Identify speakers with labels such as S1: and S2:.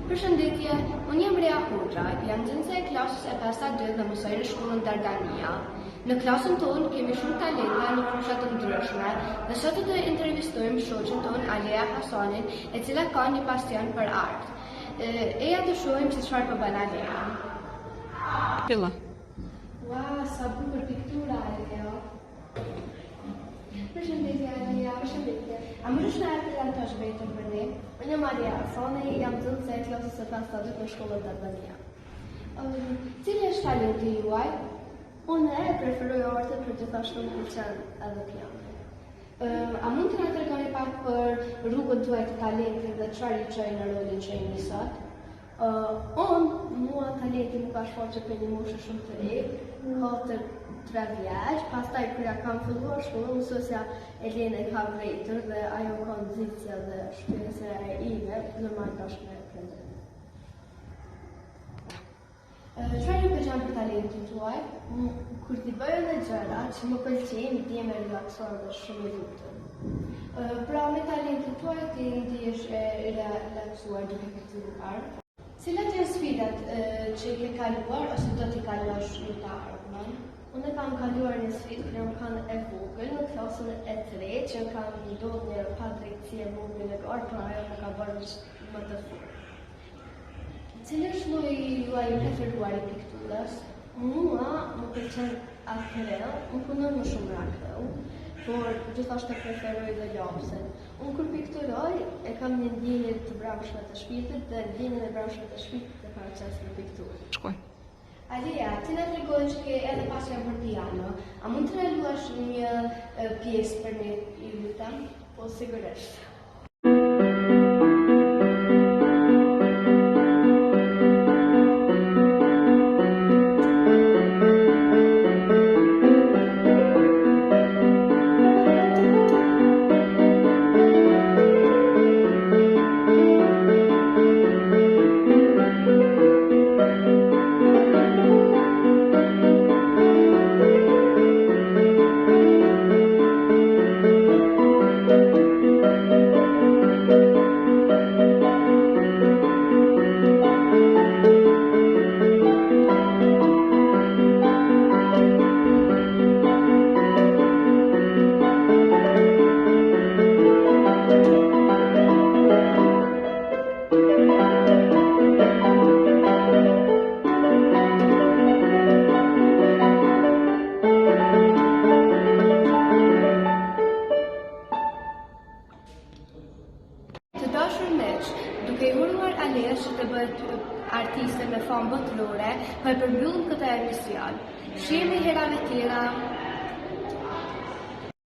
S1: Përshëndetje, unë jam Rea Hoxha, jam nxënëse e klasës e 5-2 dhe mësoj në shkollën Dardania. Në klasën tonë kemi shumë talenta në fusha të ndryshme dhe sot do të intervistojmë shoqen tonë Alea Hasanin, e cila ka një pasion për art. Eja të shohim se çfarë po bën Alea.
S2: Filla.
S1: Ua, sa bukur piktura Alea. Përshëndetje Alea, përshëndetje. A më rësh në e prezentosh vetëm për ne? Unë jam Alea Hasani, jam nxënëse e klasës së 5-2 në shkollën Dardania. Cili është talenti juaj? Unë e preferoj artën, për gjithashtu më pëlqen edhe piano. A mund të na tregoni pak për rrugën tuaj të talentit dhe çfarë ju çoi në rolin që jeni sot? Mua talenti më ka shfaqur për një moshë shumë të re, 4-3 vjeç, pastaj kur ja kam filluar shkollën, mësuesja Elena e ka vërejtur dhe ajo ka nxitse dhe shpresë e ime, normal tash me prendë. Çfarë ju pëlqen për talentin tuaj? Kur t'i bëj edhe gjëra që më pëlqejnë, ndihem e relaksuar dhe shumë e lumtur. Pra me talentin tuaj ti ndihesh e relaksuar duke pikturuar. Cilat janë sfidat që i ke kaluar ose do t'i kalosh në të ardhmen? Unë kam kaluar një sfidë kur jam qenë e vogël në klasën e 3, që kam ndodhur një padrejtësi e vogël në garë, por ajo më ka bërë më të fortë. Cili është lloji juaj i preferuar i pikturës? Mua më pëlqen akvarel, unë punoj më shumë akvarel, por gjithashtu preferoj dhe lapsin. Unë kur pikturoj e kam një ndjenjë të brendshme të shpirtit dhe ndjenjën e brendshme të shpirtit e paraqes në pikturë.
S2: Shkoj.
S1: Alea, ti na tregon që ke edhe pasion për piano. A mund të na luash një pjesë për ne, ju lutem? Po sigurisht. Duke i uruar Alea që të bëhet artiste me famë botërore, po e përmbyllim këtë emision. Shihemi herave tjera.